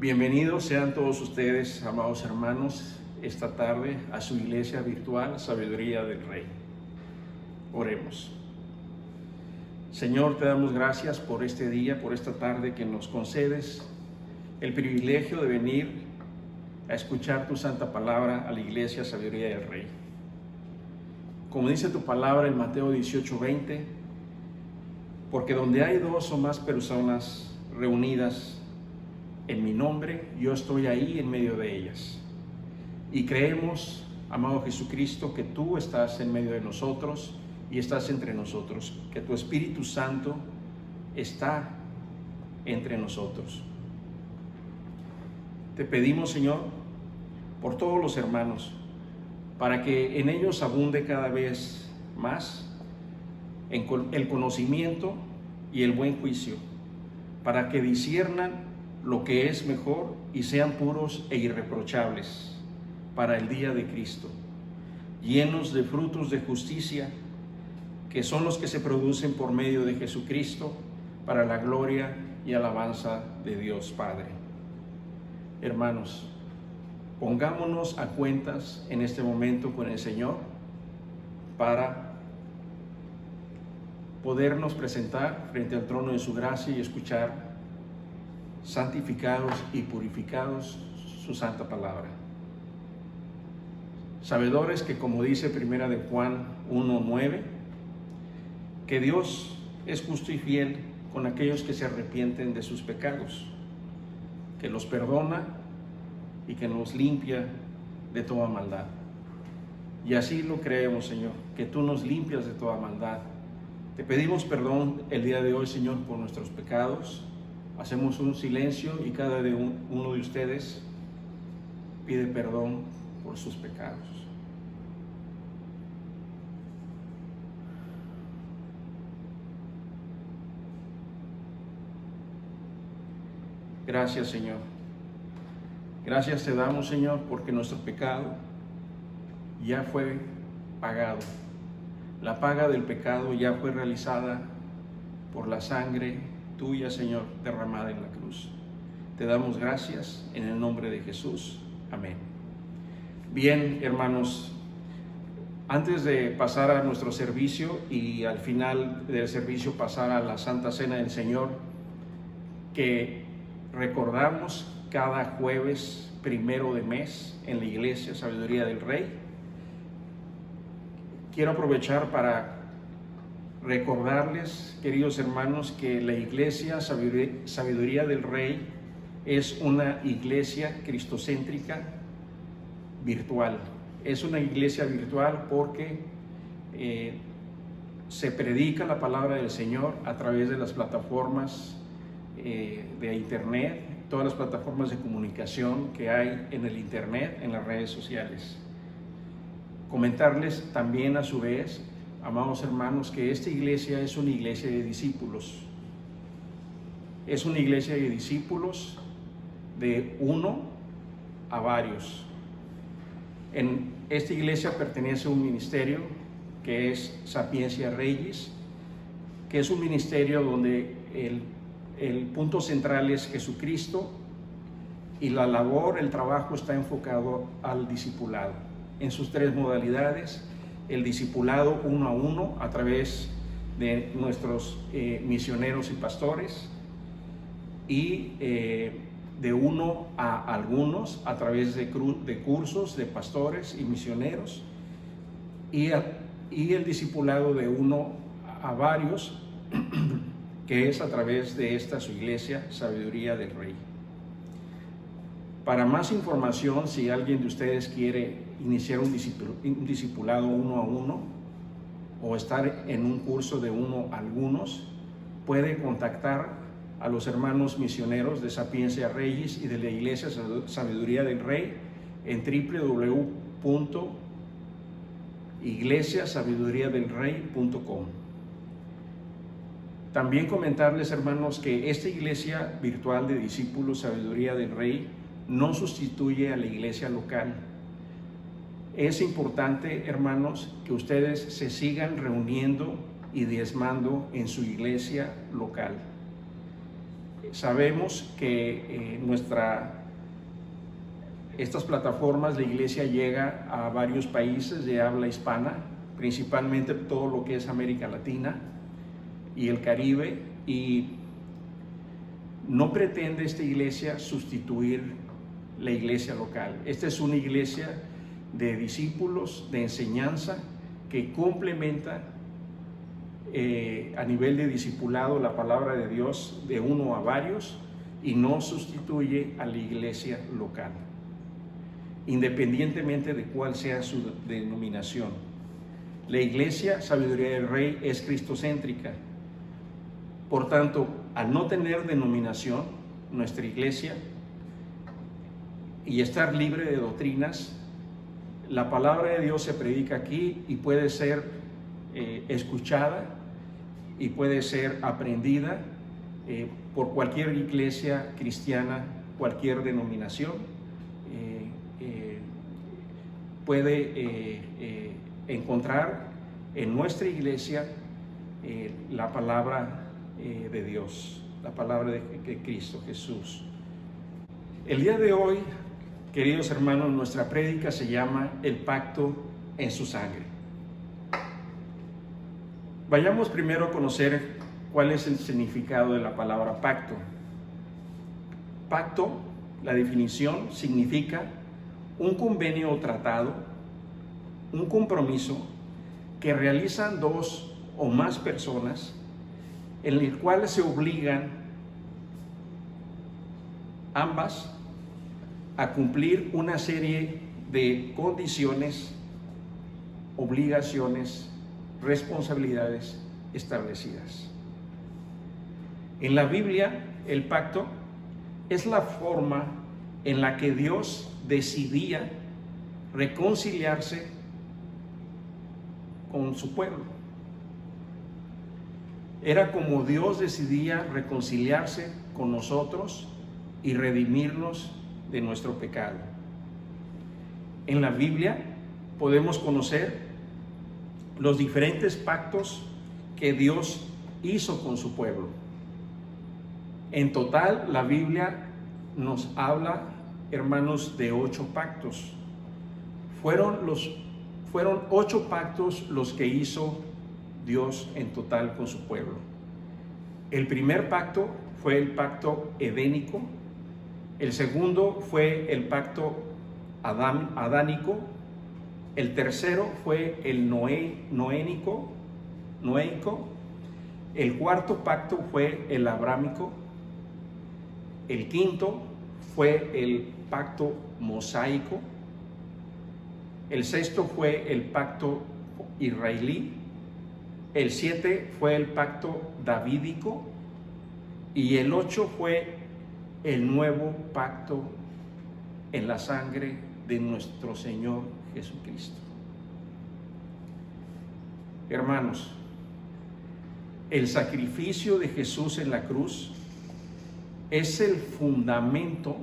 Bienvenidos sean todos ustedes, amados hermanos, esta tarde a su iglesia virtual Sabiduría del Rey. Oremos. Señor, te damos gracias por este día, por esta tarde que nos concedes el privilegio de venir a escuchar tu santa palabra a la iglesia Sabiduría del Rey. Como dice tu palabra en Mateo 18:20, porque donde hay dos o más personas reunidas en mi nombre, yo estoy ahí en medio de ellas. Y creemos, amado Jesucristo, que tú estás en medio de nosotros y estás entre nosotros, que tu Espíritu Santo está entre nosotros. Te pedimos, Señor, por todos los hermanos, para que en ellos abunde cada vez más el conocimiento y el buen juicio, para que disciernan lo que es mejor y sean puros e irreprochables para el día de Cristo, llenos de frutos de justicia, que son los que se producen por medio de Jesucristo para la gloria y alabanza de Dios Padre. Hermanos, pongámonos a cuentas en este momento con el Señor para podernos presentar frente al trono de su gracia y escuchar santificados y purificados su santa palabra. Sabedores que, como dice Primera de Juan 1:9, que Dios es justo y fiel con aquellos que se arrepienten de sus pecados, que los perdona y que nos limpia de toda maldad. Y así lo creemos, Señor, que tú nos limpias de toda maldad. Te pedimos perdón el día de hoy, Señor, por nuestros pecados. Hacemos un silencio y cada uno de ustedes pide perdón por sus pecados. Gracias, Señor. Gracias te damos, Señor, porque nuestro pecado ya fue pagado. La paga del pecado ya fue realizada por la sangre tuya, Señor, derramada en la cruz. Te damos gracias en el nombre de Jesús. Amén. Bien, hermanos, antes de pasar a nuestro servicio y al final del servicio pasar a la Santa Cena del Señor, que recordamos cada jueves primero de mes en la iglesia Sabiduría del Rey, quiero aprovechar para recordarles, queridos hermanos, que la iglesia Sabiduría del Rey es una iglesia cristocéntrica virtual. Es una iglesia virtual porque se predica la palabra del Señor a través de las plataformas de internet, todas las plataformas de comunicación que hay en el internet, en las redes sociales. Comentarles también a su vez, amados hermanos, que esta iglesia es una iglesia de discípulos. Es una iglesia de discípulos de uno a varios. En esta iglesia pertenece un ministerio que es Sapiencia Regis, que es un ministerio donde el punto central es Jesucristo y la labor, el trabajo está enfocado al discipulado en sus tres modalidades: el discipulado uno a uno a través de nuestros misioneros y pastores, y de uno a algunos a través de cursos de pastores y misioneros, y el discipulado de uno a varios que es a través de esta su iglesia Sabiduría del Rey. Para más información, si alguien de ustedes quiere iniciar un discipulado uno a uno o estar en un curso de uno a algunos, puede contactar a los hermanos misioneros de Sapiencia Regis y de la iglesia Sabiduría del Rey en www.iglesiasabiduriadelrey.com. También comentarles, hermanos, que esta iglesia virtual de discípulos Sabiduría del Rey no sustituye a la iglesia local. Es importante, hermanos, que ustedes se sigan reuniendo y diezmando en su iglesia local. Sabemos que estas plataformas, la iglesia llega a varios países de habla hispana, principalmente todo lo que es América Latina y el Caribe, y no pretende esta iglesia sustituir la iglesia local. Esta es una iglesia de discípulos, de enseñanza, que complementa a nivel de discipulado la palabra de Dios de uno a varios y no sustituye a la iglesia local, independientemente de cuál sea su denominación. La iglesia Sabiduría del Rey es cristocéntrica. Por tanto, al no tener denominación, nuestra iglesia, y estar libre de doctrinas, la palabra de Dios se predica aquí y puede ser escuchada y puede ser aprendida por cualquier iglesia cristiana, cualquier denominación. Puede encontrar en nuestra iglesia la palabra de Dios, la palabra de Cristo Jesús. El día de hoy, queridos hermanos, nuestra prédica se llama El pacto en su sangre. Vayamos primero a conocer cuál es el significado de la palabra pacto. Pacto, la definición, significa un convenio o tratado, un compromiso que realizan dos o más personas, en el cual se obligan ambas a cumplir una serie de condiciones, obligaciones, responsabilidades establecidas. En la Biblia, el pacto es la forma en la que Dios decidía reconciliarse con su pueblo. Era como Dios decidía reconciliarse con nosotros y redimirnos de nuestro pecado. En la Biblia podemos conocer los diferentes pactos que Dios hizo con su pueblo. En total, la Biblia nos habla, hermanos, de 8 pactos. Fueron 8 pactos los que hizo Dios en total con su pueblo. El primer pacto fue el pacto edénico. El segundo fue el pacto adánico. El tercero fue el noénico. El cuarto pacto fue el abrámico. El quinto fue el pacto mosaico. El sexto fue el pacto israelí. El 7 fue el pacto davídico. Y el 8 fue el nuevo pacto en la sangre de nuestro Señor Jesucristo. Hermanos, el sacrificio de Jesús en la cruz es el fundamento,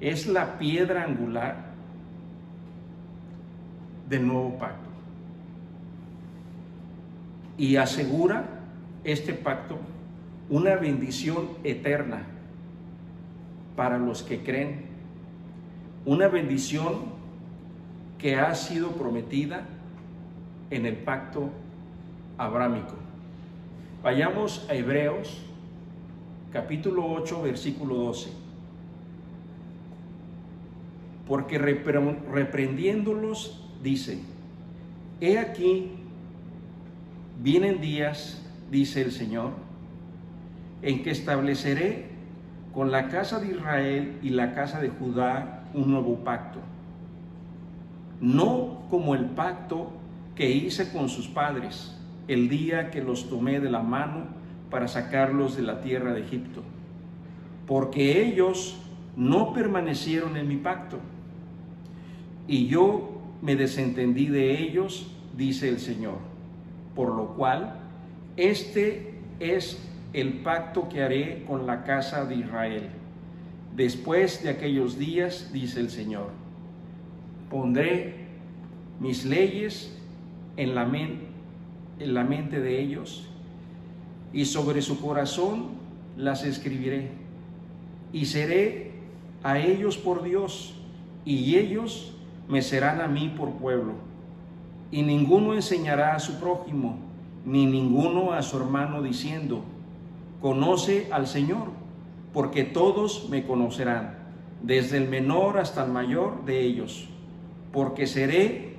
es la piedra angular del nuevo pacto. Y asegura este pacto una bendición eterna para los que creen, una bendición que ha sido prometida en el pacto abrámico. Vayamos a Hebreos capítulo 8, versículo 12. Porque reprendiéndolos dice: he aquí, vienen días, dice el Señor, en que estableceré con la casa de Israel y la casa de Judá un nuevo pacto, no como el pacto que hice con sus padres el día que los tomé de la mano para sacarlos de la tierra de Egipto, porque ellos no permanecieron en mi pacto, y yo me desentendí de ellos, dice el Señor, por lo cual este es el pacto que haré con la casa de Israel. Después de aquellos días, dice el Señor, pondré mis leyes en la mente de ellos, y sobre su corazón las escribiré, y seré a ellos por Dios, y ellos me serán a mí por pueblo. Y ninguno enseñará a su prójimo, ni ninguno a su hermano, diciendo: conoce al Señor, porque todos me conocerán, desde el menor hasta el mayor de ellos, porque seré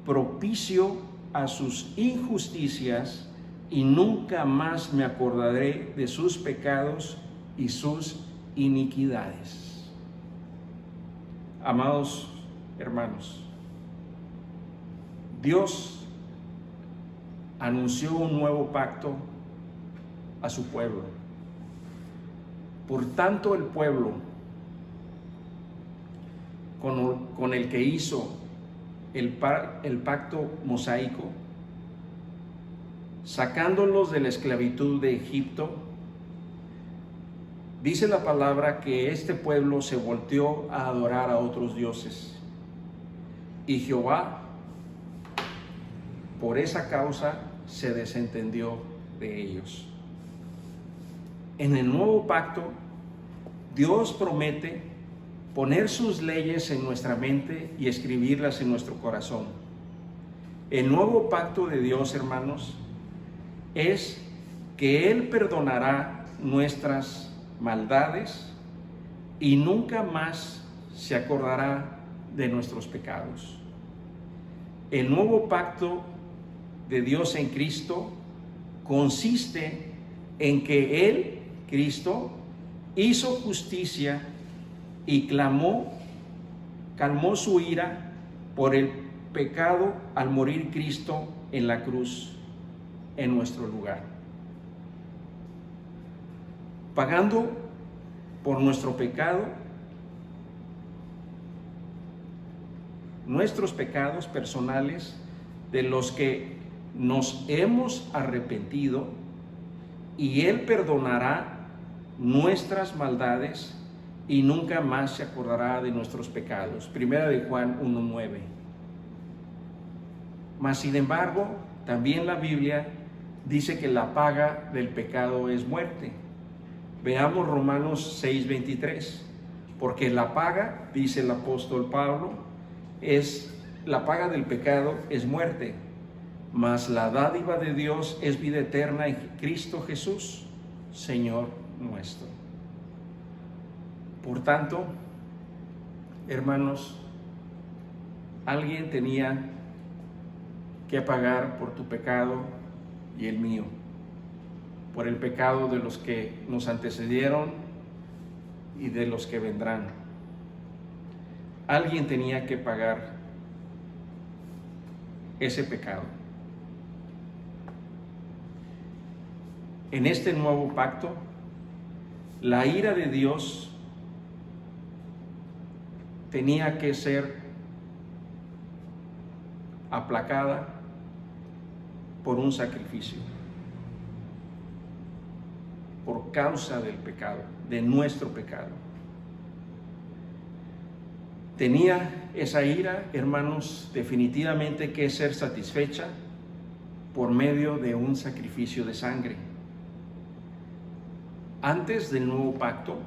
propicio a sus injusticias, y nunca más me acordaré de sus pecados y sus iniquidades. Amados hermanos, Dios anunció un nuevo pacto a su pueblo. Por tanto, el pueblo con el que hizo el pacto mosaico, sacándolos de la esclavitud de Egipto, dice la palabra que este pueblo se volteó a adorar a otros dioses. Y Jehová, por esa causa, se desentendió de ellos. En el nuevo pacto, Dios promete poner sus leyes en nuestra mente y escribirlas en nuestro corazón. El nuevo pacto de Dios, hermanos, es que Él perdonará nuestras maldades y nunca más se acordará de nuestros pecados. El nuevo pacto de Dios en Cristo consiste en que Él, Cristo, hizo justicia y calmó su ira por el pecado al morir Cristo en la cruz en nuestro lugar, pagando por nuestro pecado, nuestros pecados personales, de los que nos hemos arrepentido, y Él perdonará nuestras maldades y nunca más se acordará de nuestros pecados. Primera de Juan 1:9. Mas sin embargo, también la Biblia dice que la paga del pecado es muerte. Veamos Romanos 6:23. Porque la paga, dice el apóstol Pablo, la paga del pecado es muerte, mas la dádiva de Dios es vida eterna en Cristo Jesús, Señor nuestro. Por tanto, hermanos, alguien tenía que pagar por tu pecado y el mío, por el pecado de los que nos antecedieron y de los que vendrán. Alguien tenía que pagar ese pecado. En este nuevo pacto, la ira de Dios tenía que ser aplacada por un sacrificio, por causa del pecado, de nuestro pecado. Tenía esa ira, hermanos, definitivamente que ser satisfecha por medio de un sacrificio de sangre. Antes del nuevo pacto,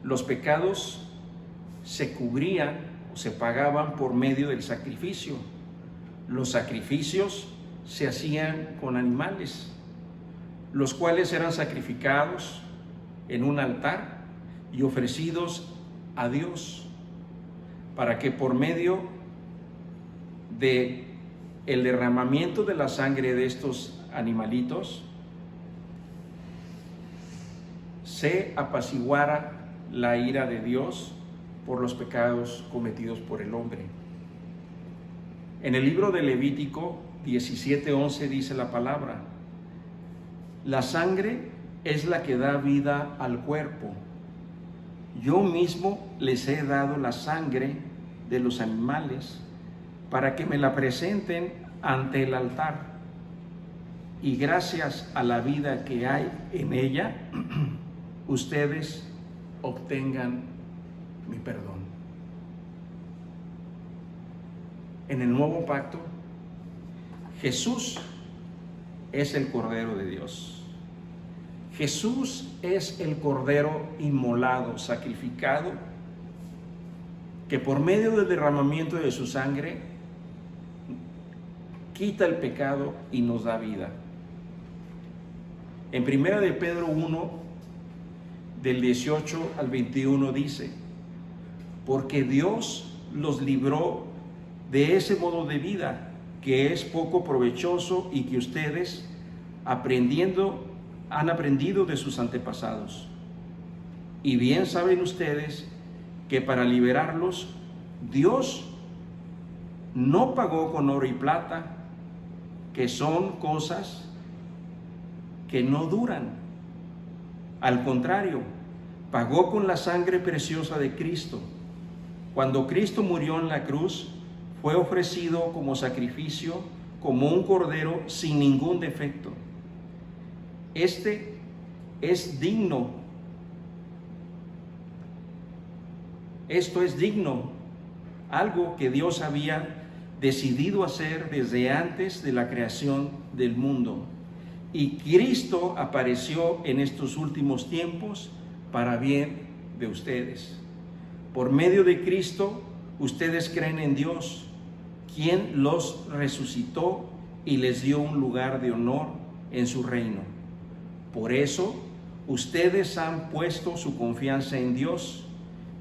los pecados se cubrían o se pagaban por medio del sacrificio. Los sacrificios se hacían con animales, los cuales eran sacrificados en un altar y ofrecidos a Dios, para que por medio de el derramamiento de la sangre de estos animalitos se apaciguara la ira de Dios por los pecados cometidos por el hombre. En el libro de Levítico 17:11 dice la palabra: la sangre es la que da vida al cuerpo. Yo mismo les he dado la sangre de los animales para que me la presenten ante el altar, y gracias a la vida que hay en ella, ustedes obtengan mi perdón. En el nuevo pacto, Jesús es el Cordero de Dios. Jesús es el Cordero inmolado, sacrificado, que por medio del derramamiento de su sangre quita el pecado y nos da vida. En 1 de Pedro 1, del 18 al 21 dice: porque Dios los libró de ese modo de vida que es poco provechoso y que ustedes han aprendido de sus antepasados. Y bien saben ustedes que para liberarlos Dios no pagó con oro y plata, que son cosas que no duran. Al contrario, pagó con la sangre preciosa de Cristo. Cuando Cristo murió en la cruz, fue ofrecido como sacrificio, como un cordero sin ningún defecto. Este es digno. Esto es digno, algo que Dios había decidido hacer desde antes de la creación del mundo. Y Cristo apareció en estos últimos tiempos para bien de ustedes. Por medio de Cristo, ustedes creen en Dios, quien los resucitó y les dio un lugar de honor en su reino. Por eso, ustedes han puesto su confianza en Dios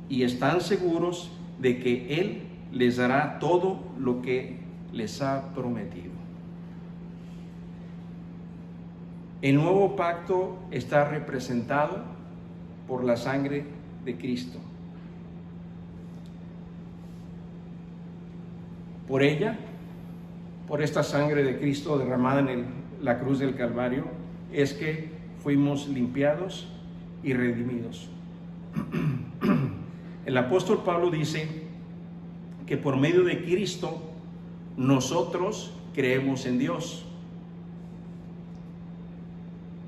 y están seguros de que Él les dará todo lo que les ha prometido. El nuevo pacto está representado por la sangre de Cristo. Por ella, por esta sangre de Cristo derramada en la cruz del Calvario, es que fuimos limpiados y redimidos. El apóstol Pablo dice que por medio de Cristo nosotros creemos en Dios.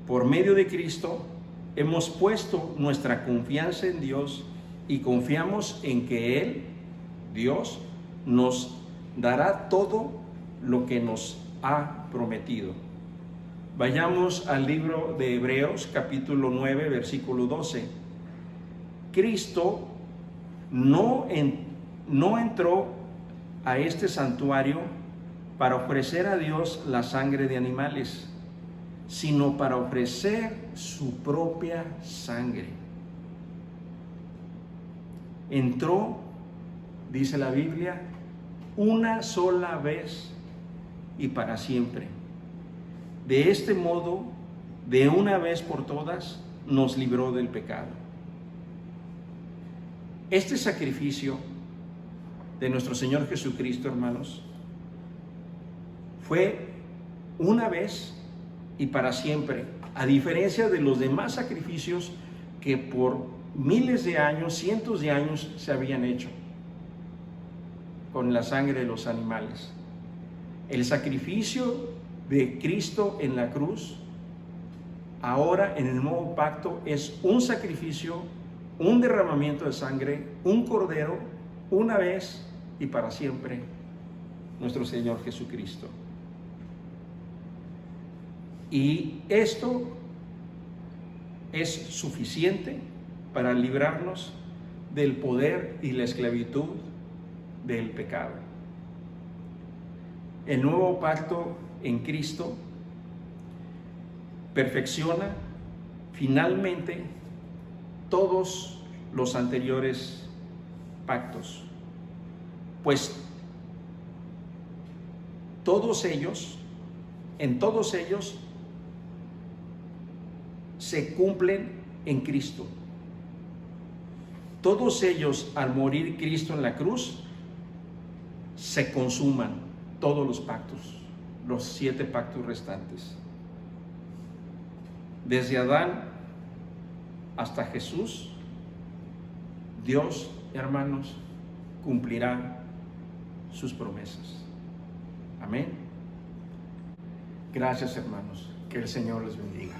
Por medio de Cristo hemos puesto nuestra confianza en Dios y confiamos en que Él, Dios, nos dará todo lo que nos ha prometido. Vayamos al libro de Hebreos, capítulo 9, versículo 12. Cristo no entró a este santuario para ofrecer a Dios la sangre de animales, sino para ofrecer su propia sangre. Entró, dice la Biblia, una sola vez y para siempre. De este modo, de una vez por todas, nos libró del pecado. Este sacrificio de nuestro Señor Jesucristo, hermanos, fue una vez y para siempre, a diferencia de los demás sacrificios que por miles de años, cientos de años se habían hecho con la sangre de los animales. El sacrificio de Cristo en la cruz, ahora en el nuevo pacto, es un sacrificio, un derramamiento de sangre, un cordero, una vez y para siempre, nuestro Señor Jesucristo. Y esto es suficiente para librarnos del poder y la esclavitud del pecado. El nuevo pacto en Cristo perfecciona finalmente todos los anteriores pactos, pues en todos ellos se cumplen en Cristo. Todos ellos, al morir Cristo en la cruz, se consuman todos los pactos, los 7 pactos restantes. Desde Adán hasta Jesús, Dios, hermanos, cumplirá sus promesas. Amén. Gracias, hermanos. Que el Señor les bendiga.